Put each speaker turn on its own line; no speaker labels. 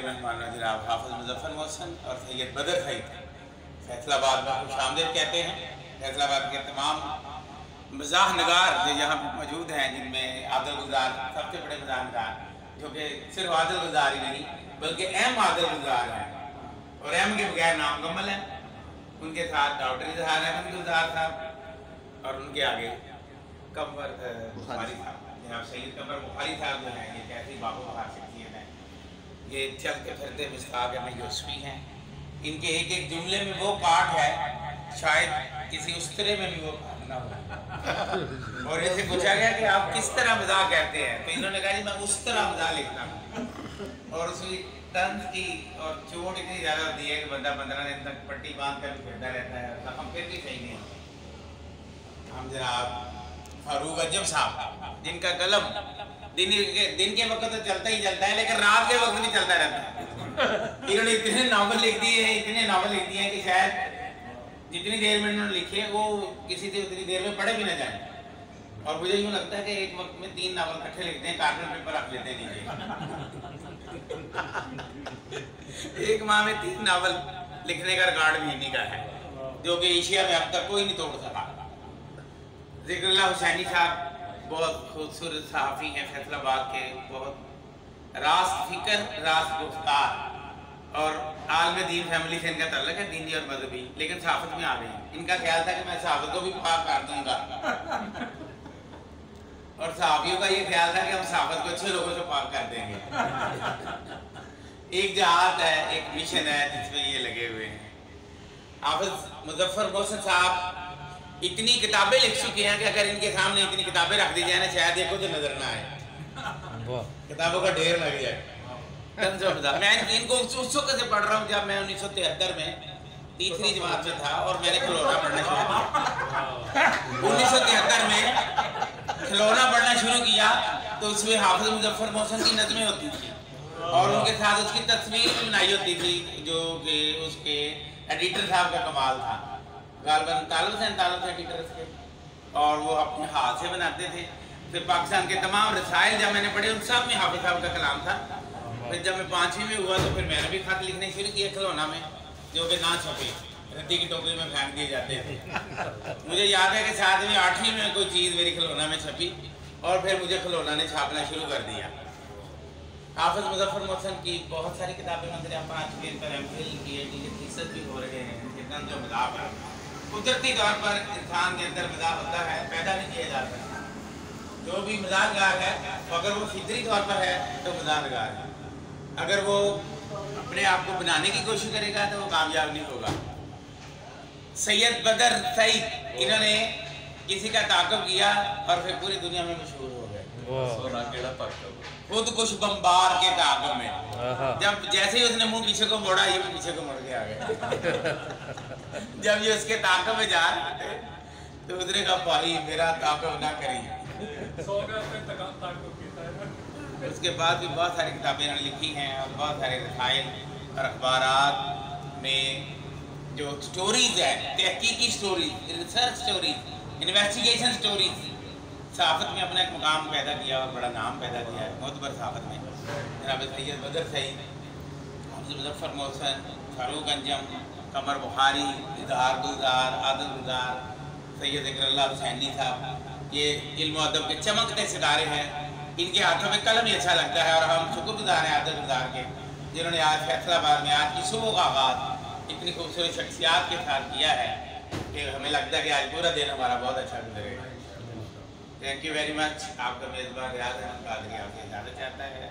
मेहमान जनाब हाफिज मुजफ्फर मोहसन और सैयद बदर सईद फैसलाबाद में खुश आमदीद कहते हैं। फैसलाबाद के तमाम मज़ाह नगार जो यहाँ मौजूद हैं, जिनमें आदिल गुजार सबसे बड़े मज़ाह नगार, जो कि सिर्फ आदिल गुजार ही नहीं बल्कि अहम आदिल गुजार हैं और अहम के बगैर नामुकम्मल है। उनके साथ डॉक्टर इजहार अहमद गुजार साहब और उनके आगे कमर बुखारी साहब, जनाब सैयद कमर बुखारी साहब जो हैं, ये कैसी बाबूबहार शख्सियत हैं, ये चलते फिरते मिसकाक में यूसफी हैं। इनके एक एक जुमले में वो पार्ट है, शायद किसी उस्तरे में भी वो पार्ट ना हो। और इनसे पूछा गया कि आप किस तरह मजाक कहते हैं, तो इन्होंने कहा जी मैं उस तरह मजाक लिखता हूँ। और उसकी तंज की और चोट इतनी ज़्यादा होती है कि बंदा 15 दिन तक पट्टी बांध कर फिरता रहता है, हम फिर भी सही नहीं होते। हम जनाब फारूक अजम साहब, जिनका कलम दिन के वक्त तो चलता ही चलता है, लेकिन रात के वक्त भी चलता रहता है। इन्होंने इतने नावल लिख दिए हैं कि शायद जितनी देर में इन्होंने लिखे वो किसी से उतनी देर में पढ़े भी ना जाए। और मुझे यूँ लगता है कि एक वक्त में 3 नावल इकट्ठे लिखते हैं, कार्बन पेपर रख लेते हैं नीचे। एक माह में 3 नावल लिखने का रिकॉर्ड भी इन्हीं का है, जो कि एशिया में अब तक कोई नहीं तोड़ सका। ज़िक्रुल्लाह हुसैनी साहब बहुत खूबसूरत सहाफ़ी हैं फैसलाबाद के, बहुत रास्त फिक्र रास्त गुफ्तार, और आलम दीन फैमिली से इनका तल्लक है, दीनी और मजहबी, लेकिन सहाफ़त में आ गए हैं। इनका ख्याल था कि मैं सहाफ़त को भी पाक कर दूंगा और सहाफ़ियों का ये ख्याल था कि हम सहाफ़त को अच्छे लोगों से पाक कर देंगे। एक जहाद है, एक मिशन है जिसमें ये लगे हुए हैं। हाफिज मुजफ्फर मोहसन साहब इतनी किताबें लिख चुके हैं कि अगर इनके सामने इतनी किताबें रख दी जाए ना, शायद देखो तो नजर ना आए, किताबों का ढेर लग जाए। मैं इनको उस वक्त से पढ़ रहा हूँ जब मैं 1973 में तीसरी जमात में था और मैंने खिलौना पढ़ना शुरू किया। 1973 में खिलौना पढ़ना शुरू किया तो उसमें हाफिज मुजफ्फर मोहसन की नज़में होती थी और उनके साथ उसकी तस्वीर भी बनाई होती थी, जो कि उसके एडिटर साहब का कमाल था। गालबन तालब से एडिटर उसके, और वो अपने हाथ से बनाते थे। फिर पाकिस्तान के तमाम रसायल जब मैंने पढ़े उन सब में हाफिज साहब का कलाम था। फिर जब मैं 5वीं में हुआ तो फिर मैंने भी खत लिखने शुरू किया खिलौना में, जो कि ना छपे, रद्दी की टोकरी में फेंक दिए जाते थे। मुझे याद है कि 7वीं 8वीं में कोई चीज़ मेरी खिलौना में छपी और फिर मुझे खिलौना ने छापना शुरू कर दिया। हाफिज मुजफ्फर मोहसन की बहुत सारी किताबें मंजर आप आ चुके हैं, पर MPhil PhD के थीसिस भी हो रहे हैं। इनके जो मज़ाक है कुदरती तौर पर इंसान के अंदर मज़ाक होता है, पैदा नहीं किया जा सकता। जो भी मज़ाकगार है अगर वो फितरी तौर पर है तो मज़ाकगार है, अगर वो अपने आप को बनाने की कोशिश करेगा तो वो कामयाब नहीं होगा। सैयद बदर सईद, इन्होंने किसी का ताक़ब किया और फिर पूरी दुनिया में मशहूर हो गए। खुद कुछ बम्बार के ताक़ब में, जब जैसे ही उसने मुंह पीछे को मोड़ा ये भी पीछे को मुड़ के आ गया। जब ये उसके ताक़ब में जा रहे थे तो उसने कहा भाई मेरा ताक़ब ना करिए। उसके बाद भी बहुत सारी किताबें इन्होंने लिखी हैं और बहुत सारे रसायल और अखबारात में जो स्टोरीज़ है, तहकीकी stories, research stories, investigation stories, सहाफ़त में अपना एक मुकाम पैदा किया और बड़ा नाम पैदा किया है मोतबर सहाफ़त में। जनाब सैयद बदर सईद, हाफिज मुजफ्फर मोहसन, फारूक अंजम, कमर बुखारी, इजहार गुजार, आदिल गुजार, सैयद ज़िक्रुल्लाह हुसैनी साहब, ये इल्म और अदब के चमकते सितारे हैं। इनके हाथों में कलम ही अच्छा लगता है और हम शुक्रगुजार हैं आदिल गुजार के, जिन्होंने आज फैसलाबाद में आज की सुबह का आगाज़ इतनी खूबसूरत शख्सियात के साथ किया है कि हमें लगता है कि आज पूरा दिन हमारा बहुत अच्छा गुजरेगा। Thank you very much. आपका मेज़बान रियाज अहमद कादरी आपसे इजाज़त चाहता है।